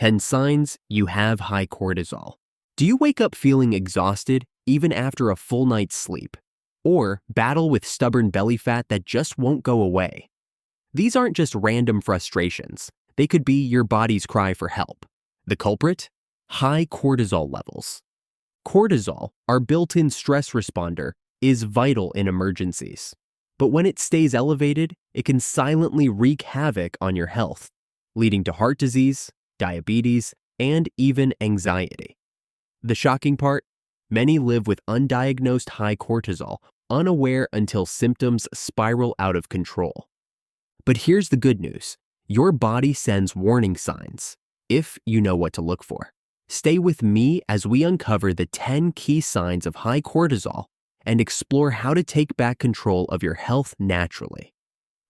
10 signs you have high cortisol. Do you wake up feeling exhausted even after a full night's sleep? Or battle with stubborn belly fat that just won't go away? These aren't just random frustrations. They could be your body's cry for help. The culprit? High cortisol levels. Cortisol, our built-in stress responder, is vital in emergencies. But when it stays elevated, it can silently wreak havoc on your health, leading to heart disease, diabetes, and even anxiety. The shocking part? Many live with undiagnosed high cortisol, unaware until symptoms spiral out of control. But here's the good news. Your body sends warning signs, if you know what to look for. Stay with me as we uncover the 10 key signs of high cortisol and explore how to take back control of your health naturally.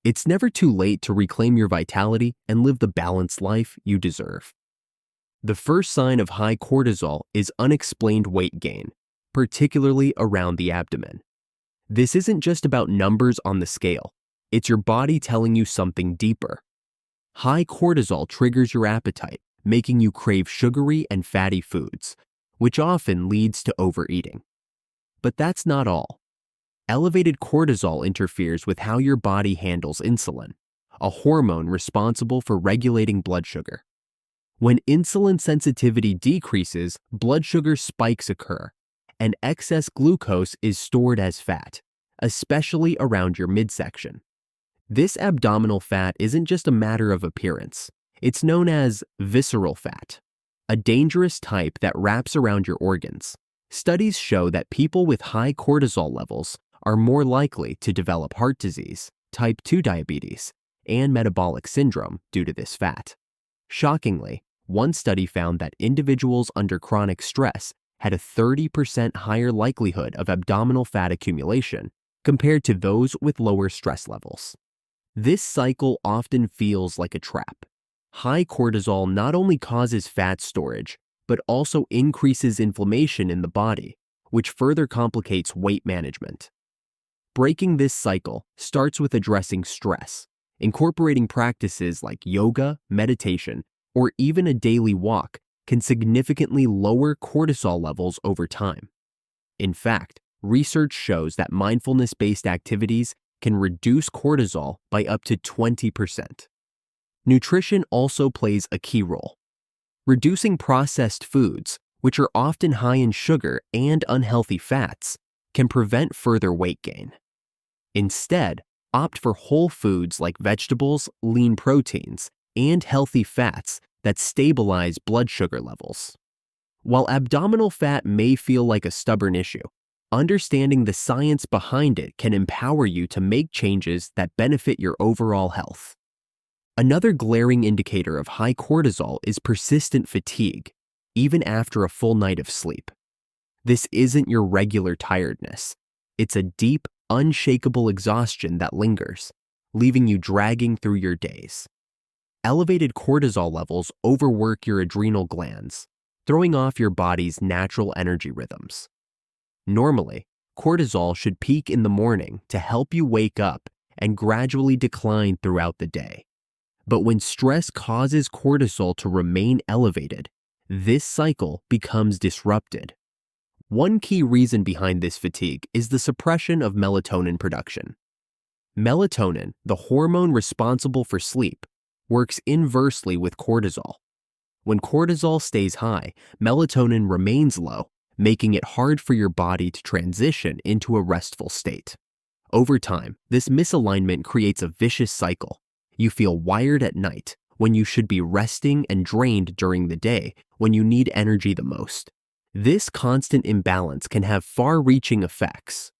It's never too late to reclaim your vitality and live the balanced life you deserve. The first sign of high cortisol is unexplained weight gain, particularly around the abdomen. This isn't just about numbers on the scale. It's your body telling you something deeper. High cortisol triggers your appetite, making you crave sugary and fatty foods, which often leads to overeating. But that's not all. Elevated cortisol interferes with how your body handles insulin, a hormone responsible for regulating blood sugar. When insulin sensitivity decreases, blood sugar spikes occur, and excess glucose is stored as fat, especially around your midsection. This abdominal fat isn't just a matter of appearance. It's known as visceral fat, a dangerous type that wraps around your organs. Studies show that people with high cortisol levels are more likely to develop heart disease, type 2 diabetes, and metabolic syndrome due to this fat. Shockingly, one study found that individuals under chronic stress had a 30% higher likelihood of abdominal fat accumulation compared to those with lower stress levels. This cycle often feels like a trap. High cortisol not only causes fat storage, but also increases inflammation in the body, which further complicates weight management. Breaking this cycle starts with addressing stress, incorporating practices like yoga, meditation, or even a daily walk can significantly lower cortisol levels over time. In fact, research shows that mindfulness-based activities can reduce cortisol by up to 20%. Nutrition also plays a key role. Reducing processed foods, which are often high in sugar and unhealthy fats, can prevent further weight gain. Instead, opt for whole foods like vegetables, lean proteins, and healthy fats that stabilize blood sugar levels. While abdominal fat may feel like a stubborn issue, understanding the science behind it can empower you to make changes that benefit your overall health. Another glaring indicator of high cortisol is persistent fatigue, even after a full night of sleep. This isn't your regular tiredness. It's a deep, unshakable exhaustion that lingers, leaving you dragging through your days. Elevated cortisol levels overwork your adrenal glands, throwing off your body's natural energy rhythms. Normally, cortisol should peak in the morning to help you wake up and gradually decline throughout the day. But when stress causes cortisol to remain elevated, this cycle becomes disrupted. One key reason behind this fatigue is the suppression of melatonin production. Melatonin, the hormone responsible for sleep, works inversely with cortisol. When cortisol stays high, melatonin remains low, making it hard for your body to transition into a restful state. Over time, this misalignment creates a vicious cycle. You feel wired at night when you should be resting and drained during the day when you need energy the most. This constant imbalance can have far-reaching effects.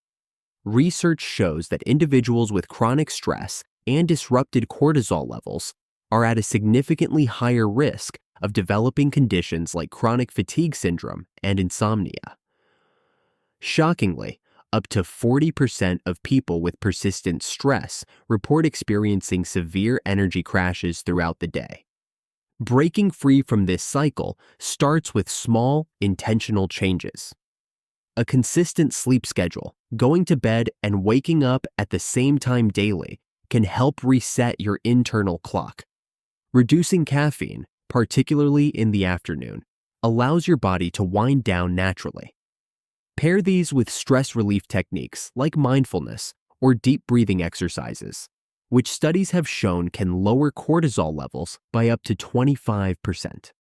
Research shows that individuals with chronic stress and disrupted cortisol levels are at a significantly higher risk of developing conditions like chronic fatigue syndrome and insomnia. Shockingly, up to 40% of people with persistent stress report experiencing severe energy crashes throughout the day. Breaking free from this cycle starts with small, intentional changes. A consistent sleep schedule, going to bed and waking up at the same time daily, can help reset your internal clock. Reducing caffeine, particularly in the afternoon, allows your body to wind down naturally. Pair these with stress relief techniques like mindfulness or deep breathing exercises, which studies have shown can lower cortisol levels by up to 25%.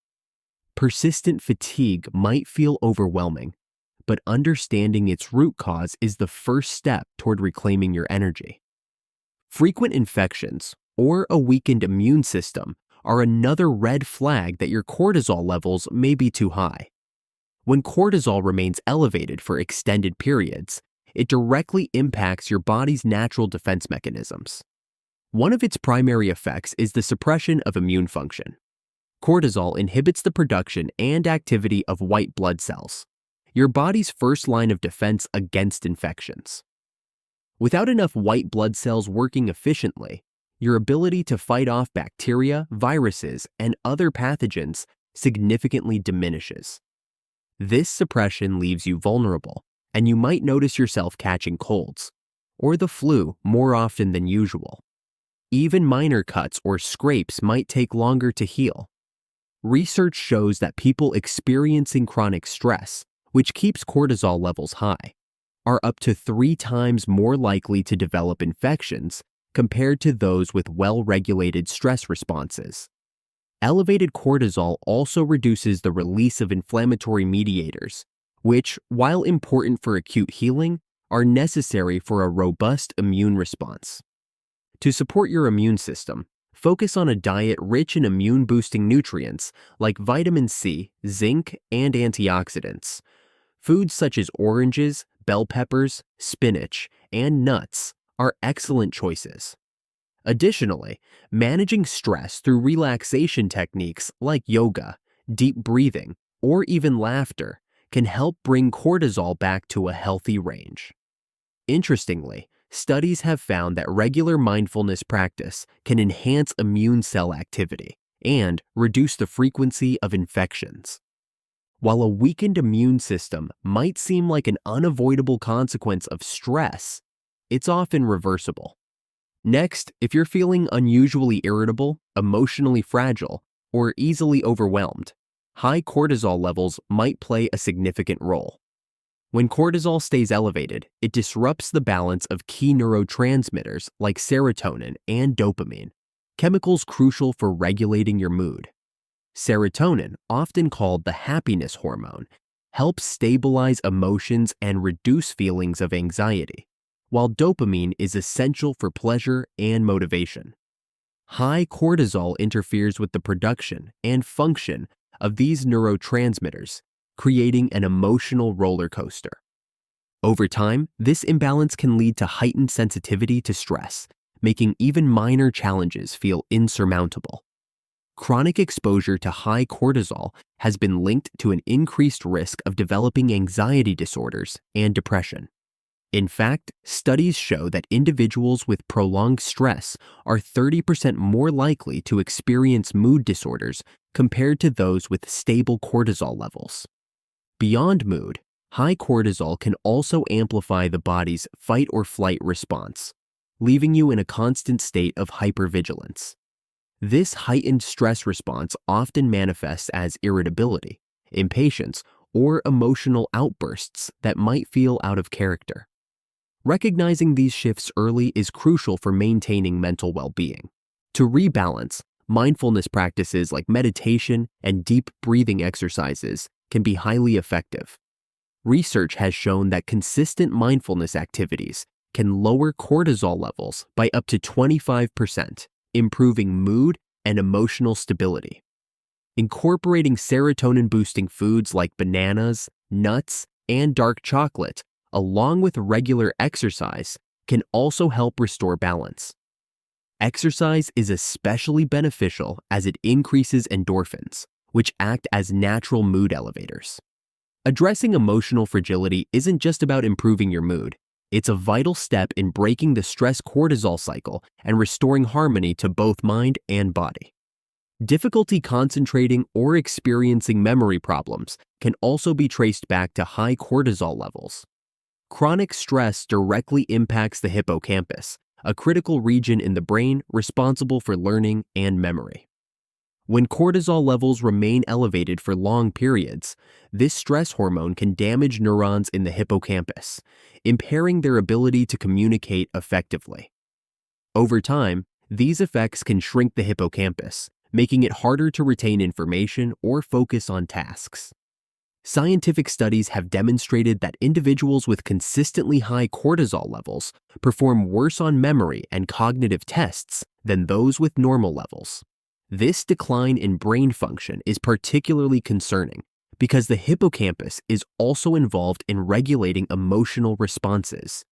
Persistent fatigue might feel overwhelming, but understanding its root cause is the first step toward reclaiming your energy. Frequent infections or a weakened immune system are another red flag that your cortisol levels may be too high. When cortisol remains elevated for extended periods, it directly impacts your body's natural defense mechanisms. One of its primary effects is the suppression of immune function. Cortisol inhibits the production and activity of white blood cells, your body's first line of defense against infections. Without enough white blood cells working efficiently, your ability to fight off bacteria, viruses, and other pathogens significantly diminishes. This suppression leaves you vulnerable, and you might notice yourself catching colds or the flu more often than usual. Even minor cuts or scrapes might take longer to heal. Research shows that people experiencing chronic stress, which keeps cortisol levels high, are up to 3 times more likely to develop infections compared to those with well-regulated stress responses. Elevated cortisol also reduces the release of inflammatory mediators, which, while important for acute healing, are necessary for a robust immune response. To support your immune system, focus on a diet rich in immune-boosting nutrients like vitamin C, zinc, and antioxidants. Foods such as oranges, bell peppers, spinach, and nuts are excellent choices. Additionally, managing stress through relaxation techniques like yoga, deep breathing, or even laughter can help bring cortisol back to a healthy range. Interestingly, studies have found that regular mindfulness practice can enhance immune cell activity and reduce the frequency of infections. While a weakened immune system might seem like an unavoidable consequence of stress, it's often reversible. Next, if you're feeling unusually irritable, emotionally fragile, or easily overwhelmed, high cortisol levels might play a significant role. When cortisol stays elevated, it disrupts the balance of key neurotransmitters like serotonin and dopamine, chemicals crucial for regulating your mood. Serotonin, often called the happiness hormone, helps stabilize emotions and reduce feelings of anxiety, while dopamine is essential for pleasure and motivation. High cortisol interferes with the production and function of these neurotransmitters, creating an emotional roller coaster. Over time, this imbalance can lead to heightened sensitivity to stress, making even minor challenges feel insurmountable. Chronic exposure to high cortisol has been linked to an increased risk of developing anxiety disorders and depression. In fact, studies show that individuals with prolonged stress are 30% more likely to experience mood disorders compared to those with stable cortisol levels. Beyond mood, high cortisol can also amplify the body's fight or flight response, leaving you in a constant state of hypervigilance. This heightened stress response often manifests as irritability, impatience, or emotional outbursts that might feel out of character. Recognizing these shifts early is crucial for maintaining mental well-being. To rebalance, mindfulness practices like meditation and deep breathing exercises can be highly effective. Research has shown that consistent mindfulness activities can lower cortisol levels by up to 25%, improving mood and emotional stability. Incorporating serotonin-boosting foods like bananas, nuts, and dark chocolate, along with regular exercise, can also help restore balance. Exercise is especially beneficial as it increases endorphins, which act as natural mood elevators. Addressing emotional fragility isn't just about improving your mood. It's a vital step in breaking the stress cortisol cycle and restoring harmony to both mind and body. Difficulty concentrating or experiencing memory problems can also be traced back to high cortisol levels. Chronic stress directly impacts the hippocampus, a critical region in the brain responsible for learning and memory. When cortisol levels remain elevated for long periods, this stress hormone can damage neurons in the hippocampus, impairing their ability to communicate effectively. Over time, these effects can shrink the hippocampus, making it harder to retain information or focus on tasks. Scientific studies have demonstrated that individuals with consistently high cortisol levels perform worse on memory and cognitive tests than those with normal levels. This decline in brain function is particularly concerning because the hippocampus is also involved in regulating emotional responses,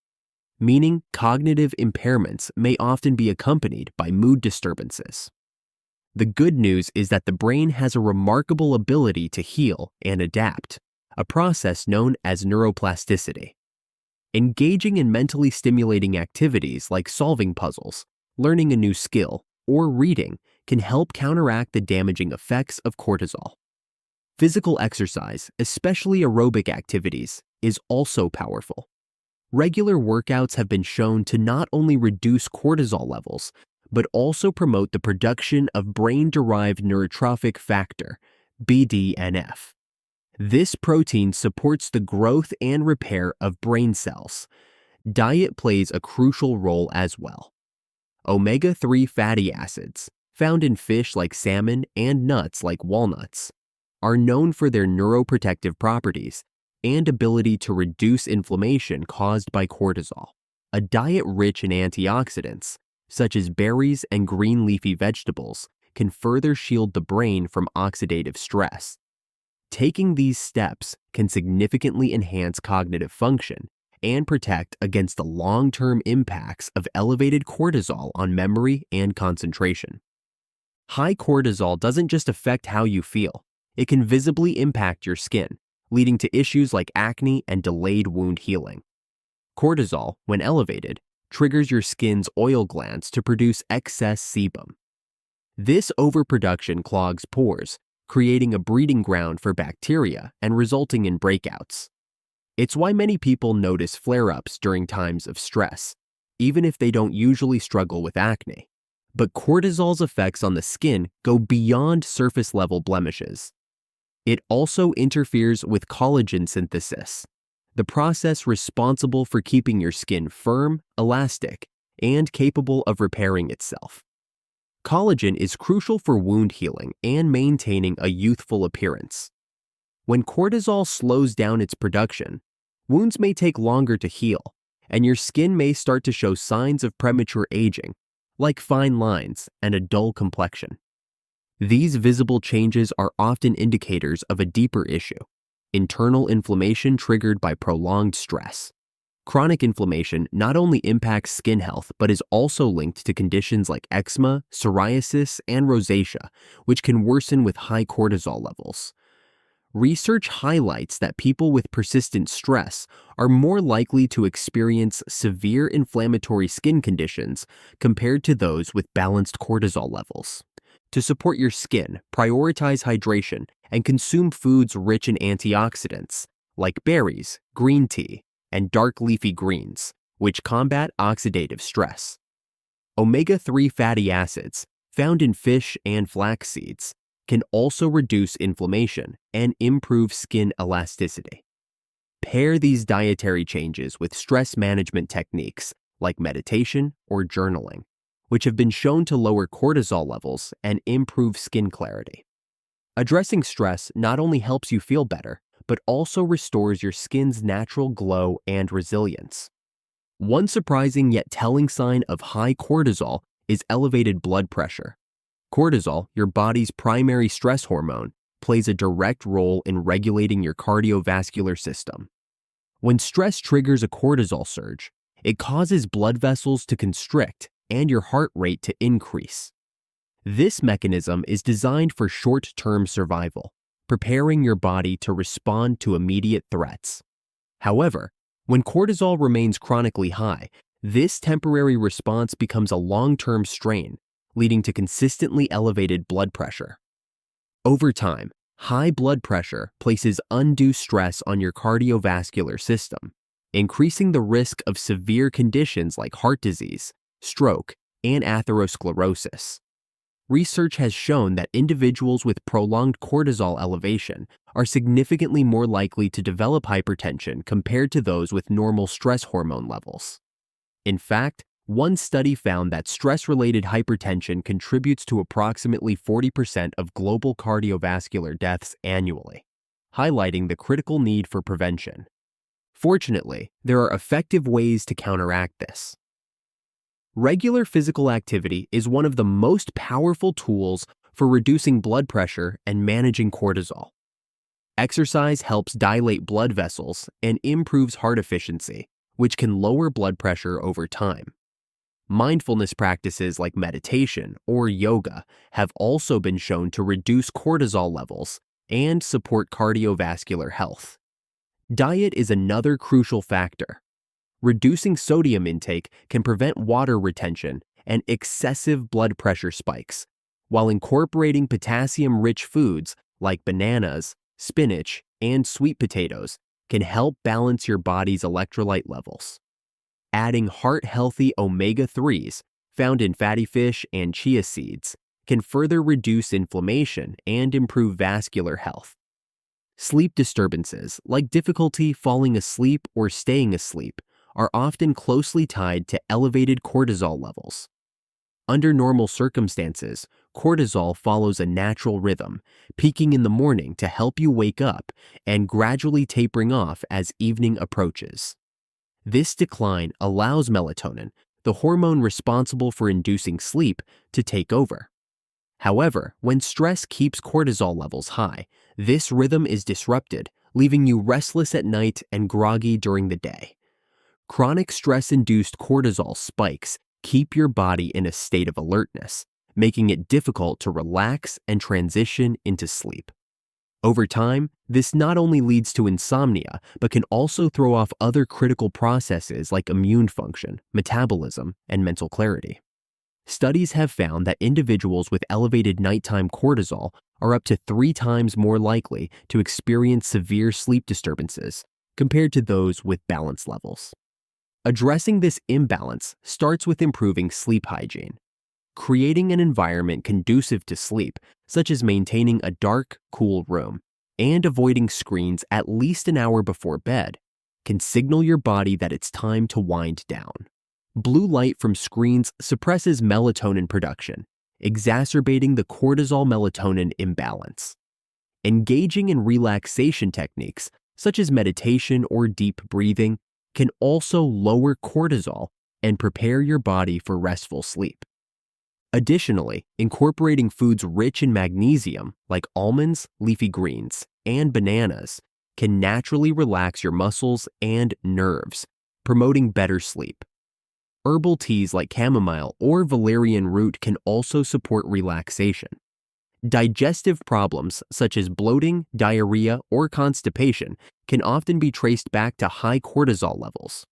meaning cognitive impairments may often be accompanied by mood disturbances. The good news is that the brain has a remarkable ability to heal and adapt, a process known as neuroplasticity. Engaging in mentally stimulating activities like solving puzzles, learning a new skill, or reading can help counteract the damaging effects of cortisol. Physical exercise, especially aerobic activities, is also powerful. Regular workouts have been shown to not only reduce cortisol levels, but also promote the production of brain-derived neurotrophic factor, BDNF. This protein supports the growth and repair of brain cells. Diet plays a crucial role as well. Omega-3 fatty acids, found in fish like salmon and nuts like walnuts, are known for their neuroprotective properties and ability to reduce inflammation caused by cortisol. A diet rich in antioxidants, such as berries and green leafy vegetables, can further shield the brain from oxidative stress. Taking these steps can significantly enhance cognitive function and protect against the long-term impacts of elevated cortisol on memory and concentration. High cortisol doesn't just affect how you feel, it can visibly impact your skin, leading to issues like acne and delayed wound healing. Cortisol, when elevated, triggers your skin's oil glands to produce excess sebum. This overproduction clogs pores, creating a breeding ground for bacteria and resulting in breakouts. It's why many people notice flare-ups during times of stress, even if they don't usually struggle with acne. But cortisol's effects on the skin go beyond surface-level blemishes. It also interferes with collagen synthesis, the process responsible for keeping your skin firm, elastic, and capable of repairing itself. Collagen is crucial for wound healing and maintaining a youthful appearance. When cortisol slows down its production, wounds may take longer to heal, and your skin may start to show signs of premature aging, like fine lines and a dull complexion. These visible changes are often indicators of a deeper issue: internal inflammation triggered by prolonged stress. Chronic inflammation not only impacts skin health but is also linked to conditions like eczema, psoriasis, and rosacea, which can worsen with high cortisol levels. Research highlights that people with persistent stress are more likely to experience severe inflammatory skin conditions compared to those with balanced cortisol levels. To support your skin, prioritize hydration and consume foods rich in antioxidants, like berries, green tea, and dark leafy greens, which combat oxidative stress. Omega-3 fatty acids, found in fish and flax seeds, can also reduce inflammation and improve skin elasticity. Pair these dietary changes with stress management techniques like meditation or journaling, which have been shown to lower cortisol levels and improve skin clarity. Addressing stress not only helps you feel better, but also restores your skin's natural glow and resilience. One surprising yet telling sign of high cortisol is elevated blood pressure. Cortisol, your body's primary stress hormone, plays a direct role in regulating your cardiovascular system. When stress triggers a cortisol surge, it causes blood vessels to constrict and your heart rate to increase. This mechanism is designed for short-term survival, preparing your body to respond to immediate threats. However, when cortisol remains chronically high, this temporary response becomes a long-term strain, leading to consistently elevated blood pressure. Over time, high blood pressure places undue stress on your cardiovascular system, increasing the risk of severe conditions like heart disease, stroke, and atherosclerosis. research has shown that individuals with prolonged cortisol elevation are significantly more likely to develop hypertension compared to those with normal stress hormone levels. In fact, one study found that stress-related hypertension contributes to approximately 40% of global cardiovascular deaths annually, highlighting the critical need for prevention. Fortunately, there are effective ways to counteract this. Regular physical activity is one of the most powerful tools for reducing blood pressure and managing cortisol. Exercise helps dilate blood vessels and improves heart efficiency, which can lower blood pressure over time. Mindfulness practices like meditation or yoga have also been shown to reduce cortisol levels and support cardiovascular health. Diet is another crucial factor. Reducing sodium intake can prevent water retention and excessive blood pressure spikes, while incorporating potassium-rich foods like bananas, spinach, and sweet potatoes can help balance your body's electrolyte levels. Adding heart-healthy omega-3s found in fatty fish and chia seeds can further reduce inflammation and improve vascular health. Sleep disturbances, like difficulty falling asleep or staying asleep, are often closely tied to elevated cortisol levels. Under normal circumstances, cortisol follows a natural rhythm, peaking in the morning to help you wake up and gradually tapering off as evening approaches. This decline allows melatonin, the hormone responsible for inducing sleep, to take over. However, when stress keeps cortisol levels high, this rhythm is disrupted, leaving you restless at night and groggy during the day. Chronic stress-induced cortisol spikes keep your body in a state of alertness, making it difficult to relax and transition into sleep. Over time, this not only leads to insomnia, but can also throw off other critical processes like immune function, metabolism, and mental clarity. Studies have found that individuals with elevated nighttime cortisol are up to 3 times more likely to experience severe sleep disturbances compared to those with balanced levels. Addressing this imbalance starts with improving sleep hygiene. Creating an environment conducive to sleep, such as maintaining a dark, cool room, and avoiding screens at least an hour before bed, can signal your body that it's time to wind down. Blue light from screens suppresses melatonin production, exacerbating the cortisol-melatonin imbalance. Engaging in relaxation techniques, such as meditation or deep breathing, can also lower cortisol and prepare your body for restful sleep. Additionally, incorporating foods rich in magnesium, like almonds, leafy greens, and bananas, can naturally relax your muscles and nerves, promoting better sleep. Herbal teas like chamomile or valerian root can also support relaxation. Digestive problems such as bloating, diarrhea, or constipation can often be traced back to high cortisol levels.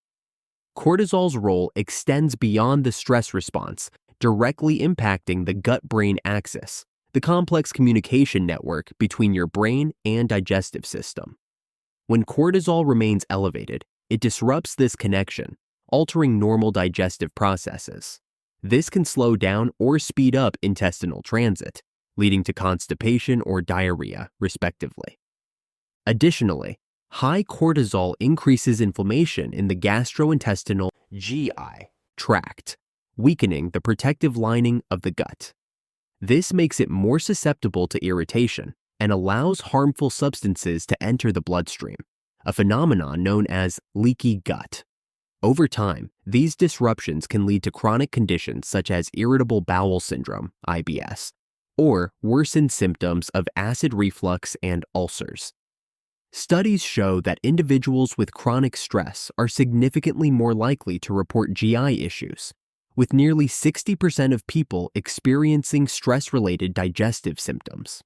Cortisol's role extends beyond the stress response, directly impacting the gut-brain axis, the complex communication network between your brain and digestive system. When cortisol remains elevated, it disrupts this connection, altering normal digestive processes. This can slow down or speed up intestinal transit, leading to constipation or diarrhea, respectively. Additionally, high cortisol increases inflammation in the gastrointestinal GI tract, weakening the protective lining of the gut. This makes it more susceptible to irritation and allows harmful substances to enter the bloodstream, a phenomenon known as leaky gut. Over time, these disruptions can lead to chronic conditions such as irritable bowel syndrome, IBS, or worsened symptoms of acid reflux and ulcers. Studies show that individuals with chronic stress are significantly more likely to report GI issues, with nearly 60% of people experiencing stress-related digestive symptoms.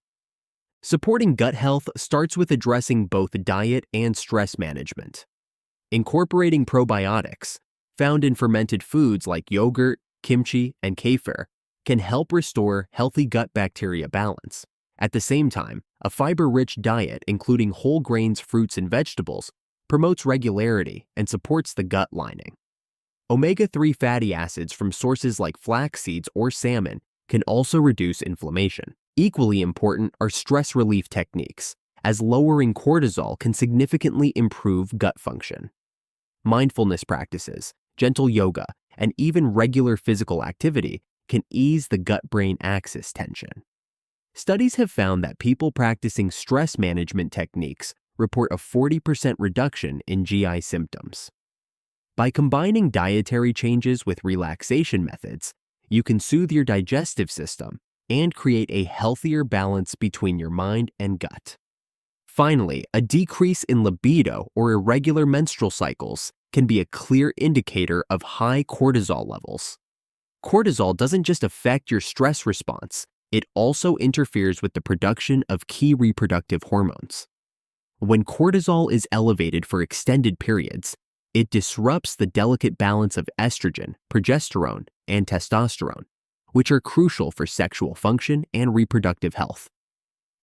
Supporting gut health starts with addressing both diet and stress management. Incorporating probiotics, found in fermented foods like yogurt, kimchi, and kefir, can help restore healthy gut bacteria balance. At the same time, a fiber-rich diet, including whole grains, fruits, and vegetables, promotes regularity and supports the gut lining. Omega-3 fatty acids from sources like flax seeds or salmon can also reduce inflammation. Equally important are stress relief techniques, as lowering cortisol can significantly improve gut function. Mindfulness practices, gentle yoga, and even regular physical activity can ease the gut-brain axis tension. Studies have found that people practicing stress management techniques report a 40% reduction in GI symptoms. By combining dietary changes with relaxation methods, you can soothe your digestive system and create a healthier balance between your mind and gut. Finally, a decrease in libido or irregular menstrual cycles can be a clear indicator of high cortisol levels. Cortisol doesn't just affect your stress response, it also interferes with the production of key reproductive hormones. When cortisol is elevated for extended periods, it disrupts the delicate balance of estrogen, progesterone, and testosterone, which are crucial for sexual function and reproductive health.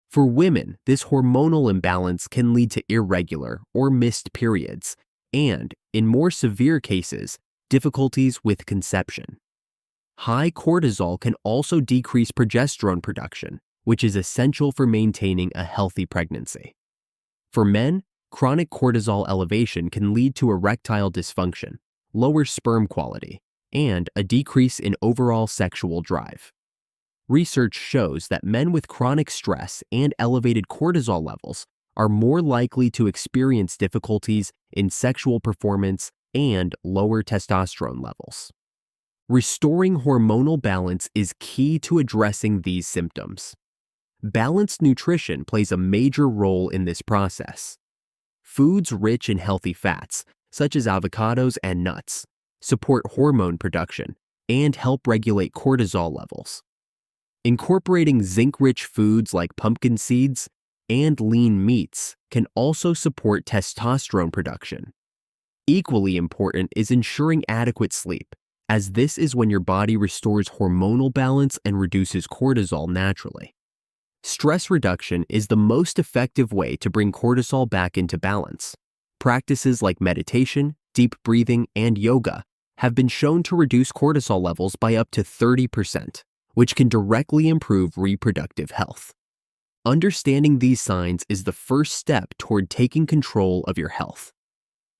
For women, this hormonal imbalance can lead to irregular or missed periods and, in more severe cases, difficulties with conception. High cortisol can also decrease progesterone production, which is essential for maintaining a healthy pregnancy. For men, chronic cortisol elevation can lead to erectile dysfunction, lower sperm quality, and a decrease in overall sexual drive. Research shows that men with chronic stress and elevated cortisol levels are more likely to experience difficulties in sexual performance and lower testosterone levels. Restoring hormonal balance is key to addressing these symptoms. Balanced nutrition plays a major role in this process. Foods rich in healthy fats, such as avocados and nuts, support hormone production and help regulate cortisol levels. Incorporating zinc-rich foods like pumpkin seeds and lean meats can also support testosterone production. Equally important is ensuring adequate sleep, as this is when your body restores hormonal balance and reduces cortisol naturally. Stress reduction is the most effective way to bring cortisol back into balance. Practices like meditation, deep breathing, and yoga have been shown to reduce cortisol levels by up to 30%, which can directly improve reproductive health. Understanding these signs is the first step toward taking control of your health.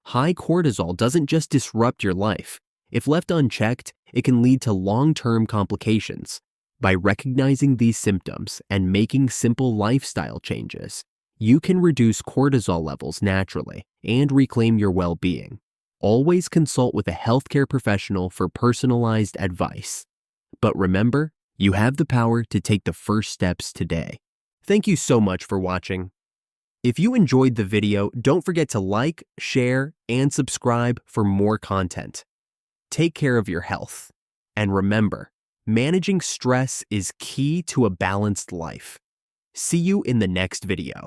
High cortisol doesn't just disrupt your life. If left unchecked, it can lead to long-term complications. By recognizing these symptoms and making simple lifestyle changes, you can reduce cortisol levels naturally and reclaim your well-being. Always consult with a healthcare professional for personalized advice. But remember, you have the power to take the first steps today. Thank you so much for watching. If you enjoyed the video, don't forget to like, share, and subscribe for more content. Take care of your health. And remember, managing stress is key to a balanced life. See you in the next video.